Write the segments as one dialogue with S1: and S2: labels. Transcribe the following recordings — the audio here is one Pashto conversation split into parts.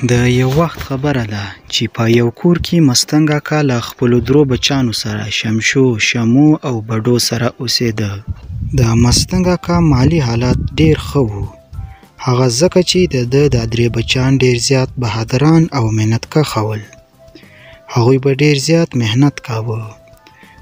S1: د یو وخت خبره ده چې په یو کور کې مستنګ اکا له خپلو درو بچانو سره شمشو، شمو او بډو سره اوسېده. د مستنګ اکا مالي حالات ډېر ښه وو. هغه ځکه چې د ده دا درې بچان ډېر زیات بهادران او منتکښه ول. هغوی به ډېر زیات محنت کاوه.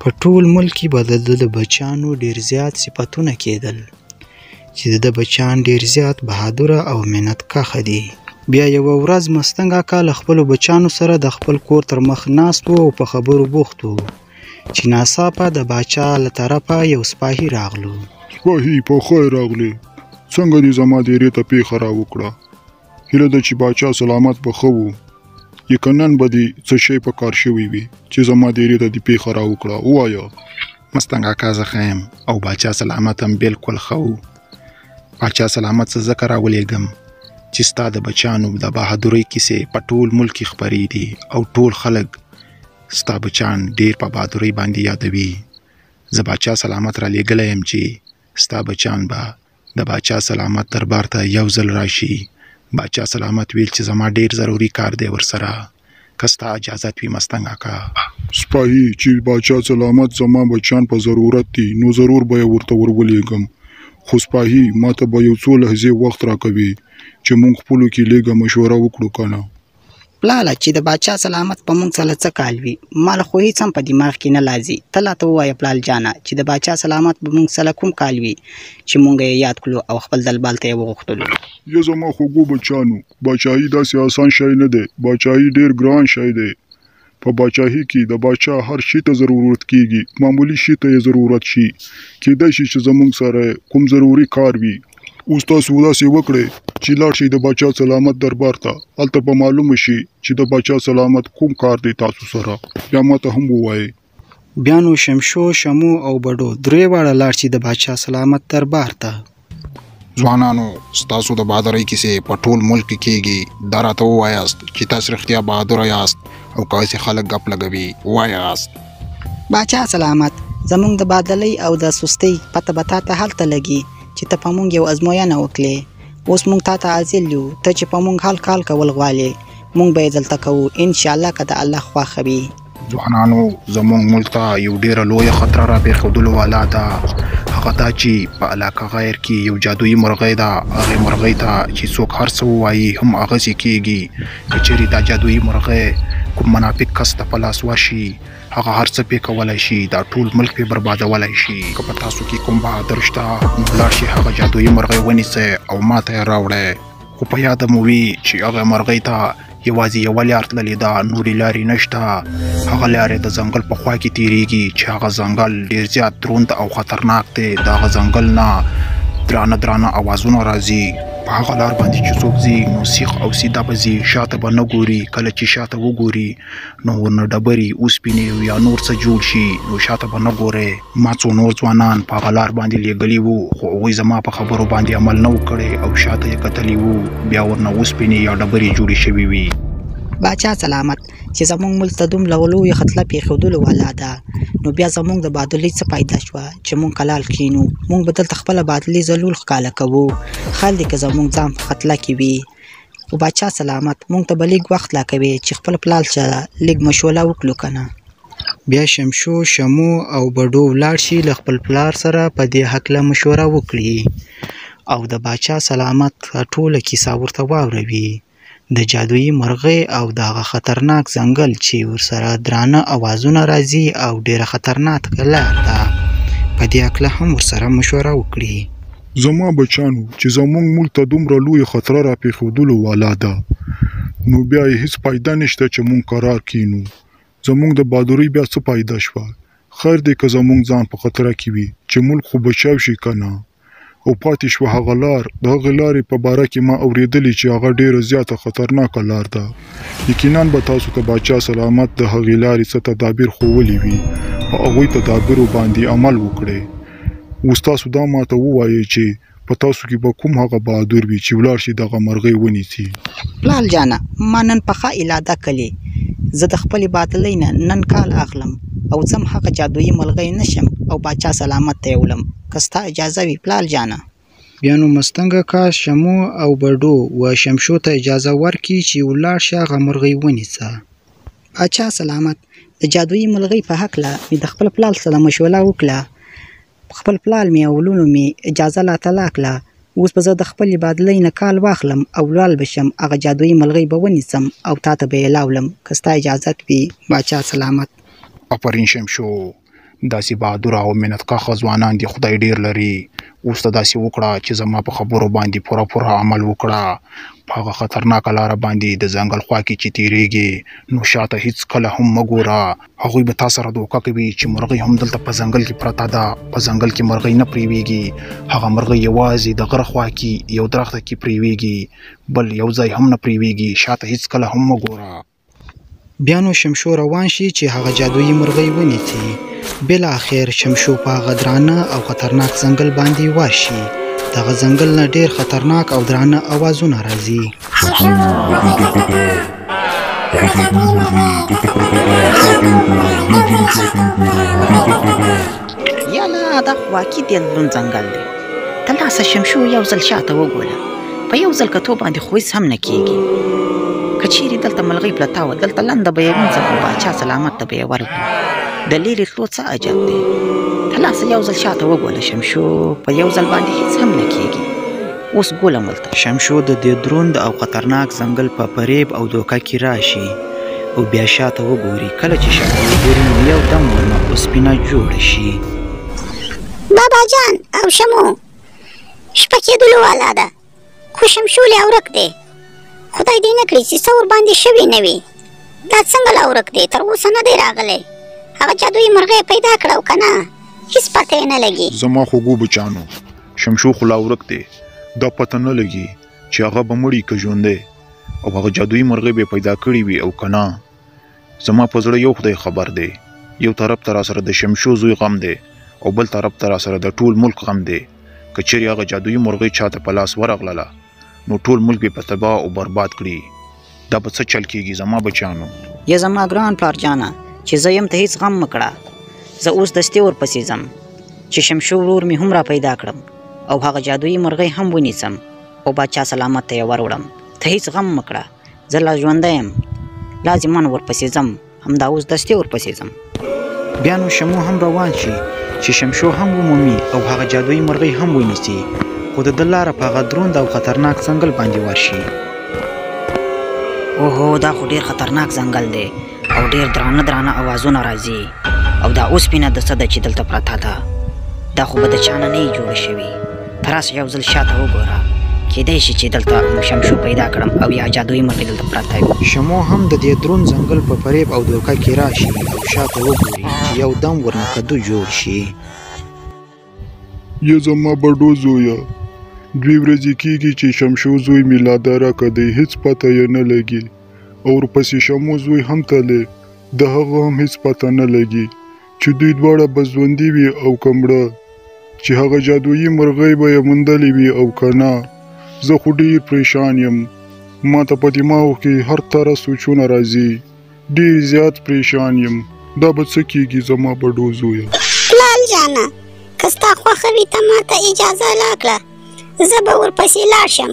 S1: په ټول ملک کې به د ده د بچانو ډېر زیات صفتونه کېدل چې د ده بچان ډېر زیات بهادره او منتکښه دي. بیا یوه ورځ مستنګ اکا له خپلو بچانو سره د خپل کور تر مخ ناست و او په خبرو بوخت و چې ناڅاپه د باچا له طرفه یو سپاهي راغلو.
S2: سپاهي په خیر راغلی. څنګه دې زما دیرې ته پیښه راوکړه؟ هیله ده چې باچا سلامت به ښه و. یقیناً به دې څه شی په کار شوی وي چې زما دیرې ته دې پیښه راوکړه. ووایه.
S3: مستنګ اکا زه ښه یم او باچا سلامت هم بلکل ښه و. باچا سلامت څه ځکه راولېږم چې ستا د بچانو د بهادرۍ کیسې په ټول ملک کې خپرې دي او ټول خلک ستا بچان ډېر په بهادرۍ باندې یادوي. زه باچا سلامت را لېږلی یم چې ستا بچان به د باچا سلامت دربار ته یو ځل راشي. باچا سلامت ویل چې زما ډېر ضروري کار دی ورسره، که ستا اجازت وي مستنګ اکا.
S2: سپاهي چې باچا سلامت زما بچان په ضرورت دي نو ضرور به یې ورته ورولېږم. خو سپاهي ما ته به یو څو لحظې وخت راکوي چې مونږ خپلو کې لږه مشوره وکړو که نه؟
S4: پلاله چې د باچا سلامت په مونږ سره څه کال وي، ما له خو هېڅ هم په دماغ کې نه لازي. ته راته ووایه پلال جانه چې د باچا سلامت به مونږ سره کوم کال وي چې مونږ یې یاد کړو او خپل دلبال ته یې وغوښتلو.
S2: یا زما خوږو بچانو، باچاهي داسې آسان شی نه دی. باچاهي ډېر ګران شی دی. په باچاهي کې د باچا هر شي ته ضرورت کېږي. معمولي شي ته یې ضرورت شي. کېدای شي چې زمونږ سره کوم ضروري کار وي. اوس تاسو داسې وکړئ چې لاړ شئ د باچا سلامت دربار ته. هلته به معلومه شي چې د باچا سلامت کوم کار دی تاسو سره. بیا ما ته هم ووایئ.
S1: بیا نو شمشو، شمو او بډو درې واړه لاړ شي د باچا سلامت دربار ته.
S3: ځوانانو، ستاسو د بهادرۍ کیسې په ټول ملک کې کېږي. دا راته ووایاست چې تاسو رښتیا بهادره یاست او که هسې خلک ګپ لګوي وایاست.
S4: باچا سلامت، زمونږ د بادلۍ او د سستۍ پته به تا ته هلته لګي چې ته په مونږ یو ازموینه وکړې. اوس مونږ تا ته حاضر یو. ته چې په مونږ حال کال کول غواړې مونږ به یې دلته کوو انشاءالله که د الله خوښه وي.
S3: ځوانانو، زموږ ملک ته یو ډېره لویه خطره را پېښېدلو والا ده. هغه دا چې په علاقه غیر کې یو جادویي مرغۍ ده. هغې مرغۍ ته چې څوک هر څه ووایي هم هغسې کېږي. که چېرې دا جادویي مرغۍ کوم منافق کس ته په لاس ورشي هغه هر څه پې کولی شي. دا ټول ملک پې بربادولی شي. که په تاسو کې کوم بهادر شته نو لاړ شئ هغه جادویي مرغۍ ونیسئ او ما ته یې راوړئ. خو په یاده مو وي چې هغه مرغۍ ته یوازې یوه لار تللې ده، نورې لارې نشته. هغه لارې د ځنګل په خوا کې تېرېږي چې هغه ځنګل ډېر زیات دروند او خطرناک دی. د هغه ځنګل نه درانه درانه اوازونه راځي. په هغه لار باندې چې څوک ځي نو سیخ او سیده به ځي، شاته به نه ګوري. کله چې شاته وګوري نو ورنه ډبرې، اوسپنې یا نور څه جوړ شي نو شاته به نه ګورئ. ما څو نور ځوانان په هغه لار باندې لېږلي وو خو هغوی زما په خبرو باندې عمل نه و کړی او شاته یې کتلي وو بیا ورنه اوسپنې یا ډبرې جوړې شوي وي.
S4: باچا سلامت، چې زمونږ ملک ته دومره لویه خطره پېښېدلو والا ده نو بیا زمونږ د بادلۍ څه پیدا شوه چې مونږ کلال کښېنو. مونږ به دلته خپله بادلۍ ضرور ښکاله کوو. خیر دی که زمونږ ځان په خطره کې وي. خو باچا سلامت، مونږ ته به لږ وخت راکوې چې خپل پلار سره لږ مشوره وکړو که نه؟
S1: بیا شمشو، شمو او بډو ولاړ شي له خپل پلار سره په دې هکله مشوره وکړي او د باچا سلامت ټوله کیسه ورته واوروي. د جادویي مرغۍ او د هغه خطرناک ځنګل چې ورسره درانه اوازونه راځي او ډېره خطرناکه لار ده په دې هکله هم ورسره مشوره وکړي.
S2: زما بچانو، چې زمونږ ملک ته دومره لویه خطره را پېښېدلو والا ده نو بیا یې هېڅ فایده نشته چې مونږ قرار کښېنو. زمونږ د بهادرۍ بیا څه فایده شوه؟ خیر دی که زمونږ ځان په خطره کې وي چې ملک خو بچاو شي که نه؟ او پاتې شوه هغه لار. د هغې لارې په باره کې ما اورېدلي چې هغه ډېره زیاته خطرناکه لار ده. یقیناً به تاسو ته باچا سلامت د هغې لارې څه تدابیر ښوولي وي په هغوی تدابیرو باندې عمل وکړئ. اوس تاسو دا ما ته ووایئ چې په تاسو کې به کوم هغه بهادر وي چې ولاړ شي دغه مرغۍ ونیسي.
S4: پلال جانه، ما نن پخه اراده کړې. زه د خپلې بادلۍ نه نن کال اخلم او ځم هغه جادویي مرغۍ نشم او باچا سلامت ته یې وړم. که ستا اجازه وي پلال جانه.
S1: بیا نو مستنګ اکا شمو او بډو و شمشو ته اجازه ورکړي چې ولاړ شه هغه مرغۍ ونیسه.
S4: باچا سلامت، د جادویي مرغۍ په هکله مې د خپل پلار سره مشوره وکړه. خپل پلار مې او ورونو مې اجازه راته راکړه. اوس به زه د خپلې بادلۍ نه کال واخلم او لاړ به شم، هغه جادویي مرغۍ به ونیسم او تا ته به یې راوړم که ستا اجازت وي. باچا سلامت.
S3: آفرین شمشو، داسې بهادر او منتکاخه ځوانان دي خدای ډیر لري. اوس ته داسې وکړه چې زما په خبرو باندې پوره عمل وکړه. په هغه خطرناکه لاره باندې د ځنګل خوا کې چې تیریږي نو شاته هیڅ کله هم مه ګوره. هغوی به تا سره دوکه کوي چې مرغۍ هم دلته په ځنګل کې پرته ده. په ځنګل کې مرغۍ نه پریویږي. هغه مرغۍ یوازې د غره خوا کې یو درخته کې پریویږي، بل یو ځای هم نه پریویږي. شاته هیڅ کله هم مه ګوره.
S1: بیا نو شمشو روان شي چې هغه جادویي مرغۍ ونیسي. بالاخر شمشو په هغه درانه او خطرناک ځنګل باندې واشي. دغه ځنګل نه ډیر خطرناک او درانه اوازونه راځي.
S4: یالا دا خو واقعي ډېر لوند ځنګل دی. ته لاسه شمشو یو ځل شاته وګوره. په یو ځل کتو باندې خو هېڅ هم نه کېږي. که چیرې دلته مرغۍ پرته وه دلته لنده به یې ونیسم، باچا سلامت ته به یې ورکړم. د لیرې تلو څه عجب دی. ته لاسه یو ځل شاته وګوره شمشو، په یو ځل باندې هېڅ هم نه کېږي. اوس ګولم ولته.
S1: شمشو د دې دروند او خطرناک ځنګل په فریب او دوکه کې راشي او بیا شاته وګوري. کله چې شاته وګوري نو یو دم ورنه اوسپنه جوړه شي.
S5: بابا جان او شمو شپه کېدلو والا ده، خو شمشول یې ورک دی. خدای دې نه کړي چې څه ورباندې شوي نه وي. دا څنګه لا ورک دی؟ تر اوسه نه دی راغلی. هغه جادویي مرغۍ پیدا کړه او که نه هېڅ پته یې نه لګي.
S2: زما خوږو بچانو، شمشو خو لا ورک دی. دا پته نه لګي چې هغه به مړي که ژوندی، او هغه جادویي مرغۍ به پیدا کړي وي او که نه. زما په زړه یو خدای خبر دی. یو طرف ته راسره د شمشو زوی غم دی او بل طرف ته راسره د ټول ملک غم دی. که چیرې هغه جادویي مرغۍ چاته په لاس ورغلله نو ټول ملک به په تباه او برباد کړي. دا به څه چل کېږي زما بچانو؟
S4: یا زما ګران پلار جانه چې زه یم ته هېڅ غم مه کړه. زه اوس دستي ورپسې ځم چې شمشو ورور مې هم را پیدا کړم او هغه جادویي مرغۍ هم ونیسم او باچا سلامت ته یې وروړم. ته هېڅ غم مه کړه، زه لا ژوندی یم. لازمان ورپسې ځم، همدا اوس دستي ورپسې ځم.
S1: بیا نو شمو هم روان شي چې شمشو هم ومومي او هغه جادویي مرغۍ هم ونیسي، خو د ده لاره په هغه دروند او خطرناک ځنګل باندې ورشي.
S4: اوهو دا خو ډېر خطرناک ځنګل دی او ډېر درانه اوازونه راځي. او دا اوسپنه د څه ده چې دلته پرته ده؟ دا خو به د چا نه نه وي جوړه شوې. ته راسه یو ځل شاته وګوره، کیدای شي چې دلته شمشو پیدا کړم او یا جادویي مرغۍ دلته پرته وي.
S1: شمو هم د دې دروند ځنګل په فریب او دوکه کې راشي او شاته وګوري چې یو دم ورنه کدو جوړ شي.
S2: یا زما بډو زویه، 2 ورځې کېږي چې شمشو زوی میلاده راکړی، هېڅ پته یې نه لګي. او ورپسې شمو زوی هم تللی، د هغه هم هېڅ پته نه لګي چې دوی دواړه به ژوندي وي او که مړه، چې هغه جادویي مرغۍ به یې موندلې وي او که نه. زه خو ډېر پریشان یم. ما ته په دماغو کې هر طرح سوچونه راځي. ډېر زیات پریشان یم. دا به څه کېږي زما بډو زویه؟
S5: پلار جانه که ستا خوښه وي ته ما ته اجازه راکړه، زه به ورپسې لاړ شم.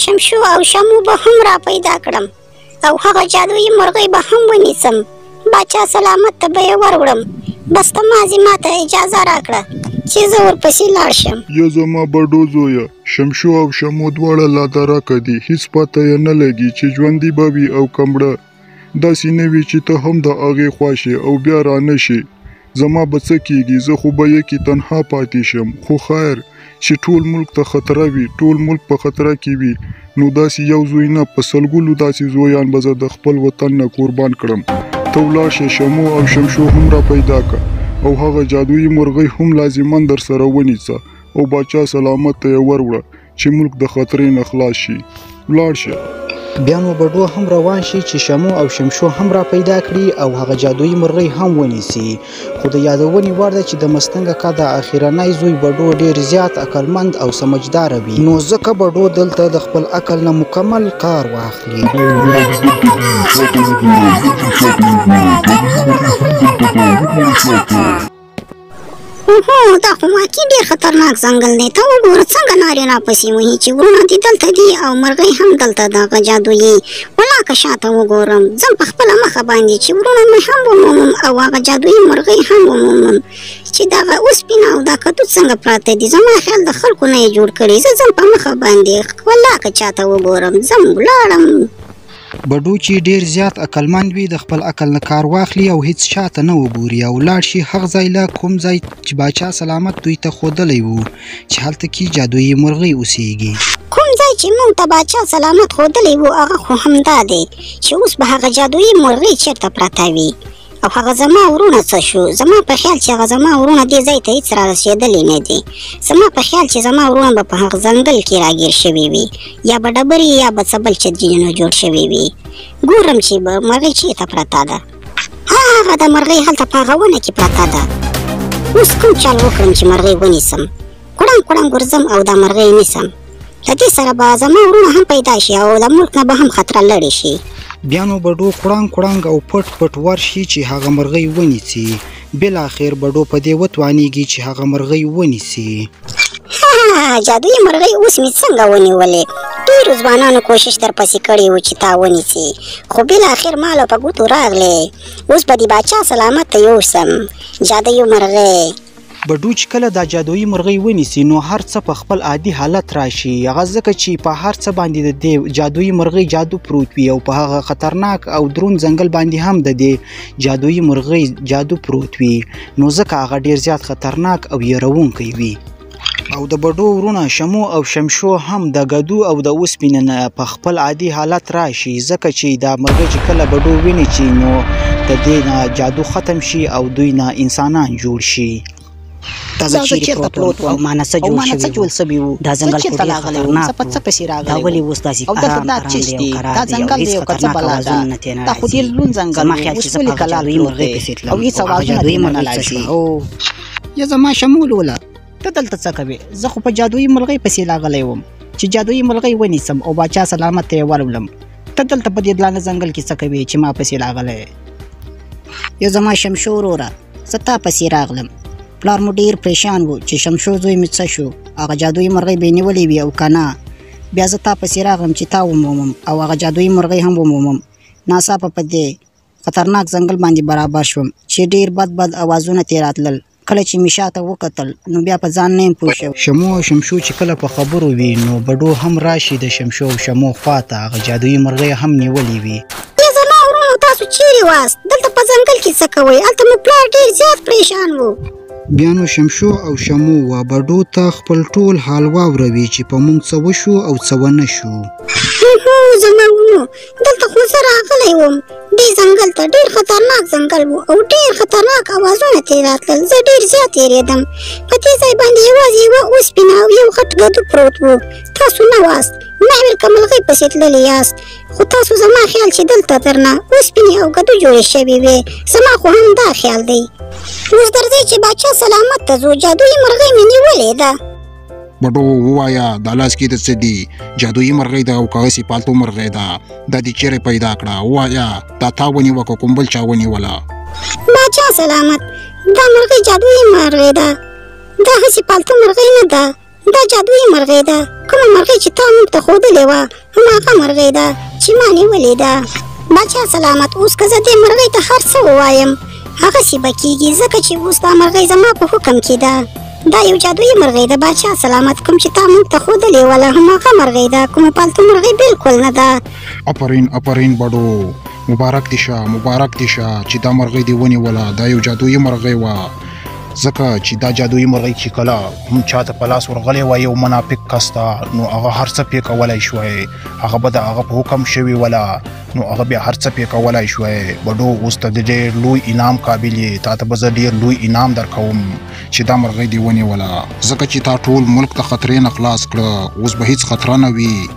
S5: شمشو او شمو به هم را پیدا کړم او هغه جادویي مرغۍ به هم ونیسم. باچا سلامت ته به یې وروړم. بس ته مازې ما ته اجازه راکړه چې زه ورپسې لاړ شم.
S2: یا زما بډو زویه، شمشو او شمو دواړه لا درکه دي، هېڅ پته یې نه لګي چې ژوندي به وي او که مړه. داسې نه وي چې ته هم د هغې خوا شې او بیا را نه شې. زما به څه کېږي؟ زه خو به یې کې تنها پاتې شم. خو خیر چې ټول ملک ته خطره وي، ټول ملک په خطره کې وي، نو داسې یو زوی نه په سلګونو داسې زویان به زه د خپل وطن نه قربان کړم. ته ولاړ شه، شمو او شمشو هم را پیدا که او هغه جادویي مرغۍ هم لازمان در سره ونیسه او باچا سلامت ته یې وروړه چې ملک د خطرې نه خلاص شي. ولاړ شه.
S1: بیا نو بډو هم روان شي چې شمو او شمشو هم را پیدا کړي او هغه جادویي مرغۍ هم ونیسي. خو د یادونې وړ ده چې د مستنګ اکا د اخرنی زوی بډو ډېر زیات عقلمند او سمجداره وي، نو ځکه بډو دلته د خپل عقل نه مکمل کار واخلي.
S5: اوهو دا خو واقعي ډېر خطرناک ځنګل دی. ته وګوره څنګه نارې راپسې وهي چې ورونه دې دلته دي او مرغۍ هم دلته ده هغه جادویي. ولاکه شاته وګورم ځم په خپله مخه باندې چې ورونه مې هم ومومم او هغه جادویي مرغۍ هم ومومم چې دغه اوسپنه او دا کدو څنګه پراته دي. زما خیال د خلکو نه یې جوړ کړي. زه ځم په مخه باندې ولاکه چاته وګورم. ځم ولاړم.
S1: بډو چې ډیر زیات عقلمند وي د خپل عقل نه کار واخلي او هیڅ چاته نه وګوري او لاړ شي هغه ځای له کوم ځای چې باچا سلامت دوی ته ښودلی وو چې هلته کې جادویي مرغۍ اوسیږي.
S5: کوم ځای چې موږ ته باچا سلامت ښودلی وو هغه خو همدا دی چې اوس به هغه جادویي مرغۍ چېرته پرته وي او هغه زما ورونه څه شو. زما په خیال چې هغه زما ورونه دې ځای ته هېڅ را رسېدلي نه دي. زما په خیال چې زما ورونه به په هغه ځنګل کې راګیر شوي وي یا به ډبرې یا به څه بل چدجینونه جوړ شوي وي. ګورم چې به مرغۍ چېرته پرته ده. هغه د مرغۍ هلته په هغه ونه کې پرته ده. اوس کوم چل وکړم چې مرغۍ ونیسم. کړنګ کړنګ ورځم او دا مرغۍ نیسم. له دې سره به زما ورونه هم پیدا شي او د ملک نه به هم خطره لرې شي.
S1: بیا نو بډو کړنګ کړنګ او پټ پټ ورشي چې هغه مرغۍ ونیسي. بالاخر بډو په دې وتوانیږي چې هغه مرغۍ ونیسي.
S5: جادویي مرغۍ اوس مې څنګه ونیولې. ډېرو ځوانانو کوشش درپسې کړی و چې تا ونیسي خو بالاخر ماله په ګوتو راغلې. اوس به د باچا سلامت ته یوسم جادویي مرغۍ.
S1: بډو چې کله دا جادویي مرغۍ ونیسي نو هر څه په خپل عادي حالت راشي. هغه ځکه چې په هر څه باندې د دې جادویي مرغۍ جادو پروت وي او په هغه خطرناک او دروند ځنګل باندې هم د دې جادویي مرغۍ جادو پروت وي نو ځکه هغه ډیر زیات خطرناک او یروونکی وي. او د بډو ورونه شمو او شمشو هم د ګدو او د اوسپنې نه په خپل عادي حالت راشي ځکه چې دا مرغۍ چې کله بډو ویني چې نو د دې نه جادو ختم شي او دوی نه انسانان جوړ شي.
S4: دا زه چېرته پروت وم او ما نه څه جوړ شوي وو. دا ځنګل خو ډېر خطرناک و. دا ولې اوس داسې آرام آرام دی او قرار دی او هېڅ خطرناک اوازونه نه ترې نه راځي. زما خیال چې زه په هغه جادویي مرغۍ پسې تلم او هغه جادویي مرغۍ څه شوه. یا زما شمول وله ته دلته څه کوې؟ زه خو په جادویي مرغۍ پسې راغلی وم چې جادویي مرغۍ ونیسم او باچا سلامت ته یې ورولم. ته دلته په دې دلانه ځنګل کې څه کوې چې ما پسې راغلی؟ یا زما شمشو وروره زه تا پسې راغلم. پلار مو ډېر پریشان و چې شمشو زوی مې څه شو. هغه جادویي مرغۍ به یې نیولې وي او که نه بیا زه تا پسې راغلم چې تا ومومم او هغه جادویي مرغۍ هم ومومم. ناڅاپه په دې خطرناک ځنګل باندې برابر شوم چې ډېر بد اوازونه ترې راتلل. کله چې مې شاته وکتل نو بیا په ځان نه یم پوه شوی.
S1: شمو او شمشو چې کله په خبرو وي نو بډو هم راشي د شمشو او شمو خواته. هغه جادویي مرغۍ هم نیولې وي.
S5: زما ورونو تاسو چیرې واست؟ دلته په ځنګل کې څه کوئ؟ هلته مو پلار ډېر زیات پریشان و.
S1: بیا نو شمشو او شمو و بډو ته خپل ټول حال واوروي چې په موږ څه وشو او څه ونه شو.
S5: زما ورونو دلته خو زه راغلی وم. دې ځنګل ته ډېر خطرناک ځنګل و او ډېر خطرناک اوازونه ترې راتلل. زه ډېر زیات تېرېدم. په دې ځای باندې یوازې یوه اوسپنه او یو غټ ګدو پروت و. تاسو نه واست. مې ویل که مرغۍ پسې تللي یاست خو تاسو زما خیال چې دلته درنه اوسپنې او ګدو جوړې شوې وې. زما خو هم دا خیال دی. اوس درځئ چې باچا سلامت ته ځو. جادویي مرغۍ مې نیولې ده.
S3: بډو ووایه دا لاس کې د څه دي؟ جادویي مرغۍ ده او که هسې پالتو مرغۍ ده؟ دا دې چیرې پیدا کړه؟ ووایه دا تا ونیوه که کوم بل چا ونیوله؟
S5: باچا سلامت دا مرغۍ جادویي مرغۍ ده. دا هسې پالتو مرغۍ نه ده. دا جادویي مرغۍ ده. کومه مرغۍ چې تا موږ ته ښودلې وه هماغه مرغۍ ده چې ما نیولې ده. باچا سلامت اوس که زه دې مرغۍ ته هر څه ووایم هغسې به کېږي ځکه چې اوس دا مرغۍ زما په حکم کې ده. دا یو جادویي مرغۍ ده باچا سلامت. کوم چې تا موږ ته ښودلې وله هماغه مرغۍ ده. کومه پالتو مرغۍ بالکل نه ده.
S3: آفرین بډو مبارک دې شه چې دا مرغۍ دې ونیوله. دا یو جادویي مرغۍ وه ځکه چې دا جادویي مرغۍ چې کله هم چاته په لاس ورغلی وه یو منافق کس ته نو هغه هر څه پې کولی شوی. هغه به د هغه په حکم شوي وله نو هغه بیا هر څه پې کولی شوی. بډو اوس ته د ډېر لوی انعام قابل یې. تا ته به زه ډېر لوی انعام درکوم چې دا مرغۍ دې ونیوله ځکه چې تا ټول ملک ته خطرې نه خلاص کړه. اوس به هېڅ خطره نه وي.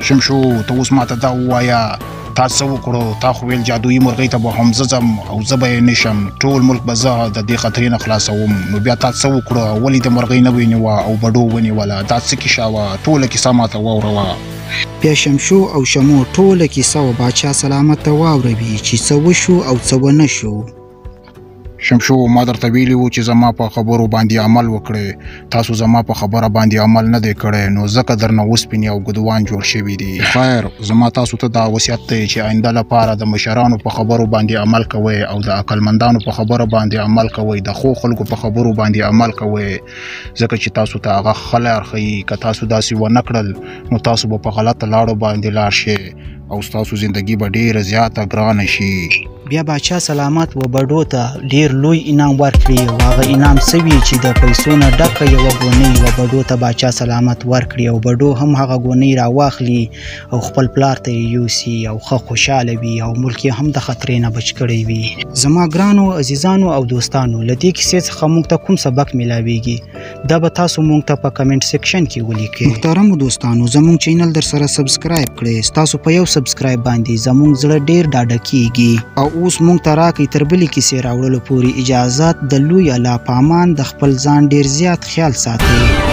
S3: شمشو ته اوس ما ته دا ووایه تا څه وکړو؟ تا خو ویل جادویي مرغۍ ته به هم زه ځم او زه به یې نشم. ټول ملک به زه د دې خطرې نه خلاصوم. نو بیا تا څه وکړو؟ ولې د مرغۍ نه ونیوه او بډو ونیوله؟ دا څه کیسه وه؟ ټوله کیسه ما ته واوروه.
S1: بیا شمشو او شمو ټوله کیسه و باچا سلامت ته واوروي چې څه وشو او څه ونه شو.
S3: شمشو ما درته ویلي وو چې زما په خبرو باندې عمل وکړئ تاسو زما په خبره باندې عمل نه دی کړی نو ځکه درنه اوسپنې او ګدوان جوړ شوي دي خیر زما تاسو ته دا وصیت دی چې آینده لپاره د مشرانو په خبرو باندې عمل کوئ او د عقلمندانو په خبرو باندې عمل کوئ د ښو خلکو په خبرو باندې عمل کوئ ځکه چې تاسو ته هغه ښه لار ښیي که تاسو داسې ونه کړل نو تاسو به په غلطه لارو باندې لاړ شئ او ستاسو زندگی به ډیره زیاته ګرانه شي
S1: بیا باچا سلامت و بډو ته ډیر لوی انعام ورکړي او هغه انعام سوي چې د پیسو نه ډکه یوه ګونۍ و بډو ته باچا سلامت ورکړي او بډو هم هغه ګونۍ راواخلي او خپل پلار ته یې یوسي او ښه خوشحاله وي او ملک یې هم د خطرې نه بچ کړی وي زما ګرانو عزیزانو او دوستانو له دې کیسې څخه موږ ته کوم سبق میلاویږي دا به تاسو موږ ته په کمنټ سیکشن کې ولیکئ محترمو دوستانو زموږ چینل در سره سبسکرایب کړئ ستاسو په یو سبسکرایب باندې زموږ زړه ډیر ډاډه کیږي او اوس مونږ ته راکړئ تر بلې کیسې راوړلو پورې اجازت د لوی الله په امان د خپل ځان ډیر زیات خیال ساتئ